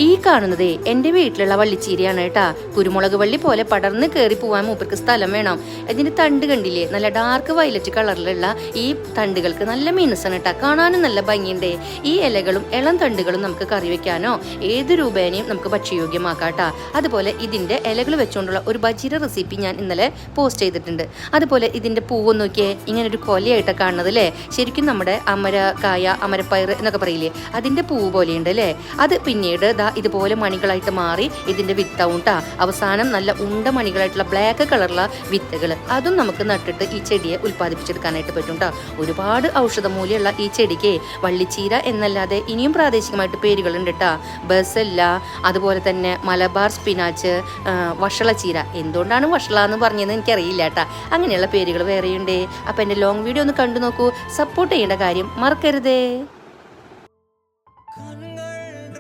ഈ കാണുന്നത് എൻ്റെ വീട്ടിലുള്ള വള്ളിച്ചീരയാണ് കേട്ടാ. കുരുമുളക് വള്ളി പോലെ പടർന്ന് കയറി പോവാൻ മൂപ്പർക്ക് സ്ഥലം വേണം. ഇതിന്റെ തണ്ട് കണ്ടില്ലേ, നല്ല ഡാർക്ക് വയലറ്റ് കളറിലുള്ള ഈ തണ്ടുകൾക്ക് നല്ല മിനുസാണ് കേട്ടാ, കാണാനും നല്ല ഭംഗിയുണ്ട്. ഈ ഇലകളും ഇളം തണ്ടുകളും നമുക്ക് കറി വെക്കാനോ ഏത് രൂപേനയും നമുക്ക് ഭക്ഷ്യയോഗ്യമാക്കാട്ടാ. അതുപോലെ ഇതിന്റെ ഇലകൾ വെച്ചുകൊണ്ടുള്ള ഒരു ബജീര റെസിപ്പി ഞാൻ ഇന്നലെ പോസ്റ്റ് ചെയ്തിട്ടുണ്ട്. അതുപോലെ ഇതിന്റെ പൂവ് നോക്കിയേ, ഇങ്ങനെ ഒരു കൊലയായിട്ട് കാണുന്നത് അല്ലേ, ശരിക്കും നമ്മുടെ അമരക്കായ അമരപ്പയർ എന്നൊക്കെ പറയില്ലേ, അതിന്റെ പൂവ് പോലെയുണ്ട് അല്ലേ. അത് പിന്നീട് ഇതുപോലെ മണികളായിട്ട് മാറി ഇതിന്റെ വിത്താവും ട്ടാ. അവസാനം നല്ല ഉണ്ട മണികളായിട്ടുള്ള ബ്ലാക്ക് കളറുള്ള വിത്തുകൾ, അതും നമുക്ക് നട്ടിട്ട് ഈ ചെടിയെ ഉൽപ്പാദിപ്പിച്ചെടുക്കാനായിട്ട് പറ്റും ട്ടാ. ഒരുപാട് ഔഷധമൂല്യമുള്ള ഈ ചെടിക്ക് വള്ളിച്ചീര എന്നല്ലാതെ ഇനിയും പ്രാദേശികമായിട്ട് പേരുകളുണ്ട് ട്ടാ. ബസല്ല, അതുപോലെ തന്നെ മലബാർ സ്പിനാച്ച്, വഷളച്ചീര. എന്തുകൊണ്ടാണ് വഷള എന്ന് പറഞ്ഞതെന്ന് എനിക്കറിയില്ല കേട്ടാ. അങ്ങനെയുള്ള പേരുകൾ വേറെയുണ്ട്. അപ്പം എൻ്റെ ലോങ് വീഡിയോ ഒന്ന് കണ്ടു നോക്കൂ. സപ്പോർട്ട് ചെയ്യേണ്ട കാര്യം മറക്കരുതേ.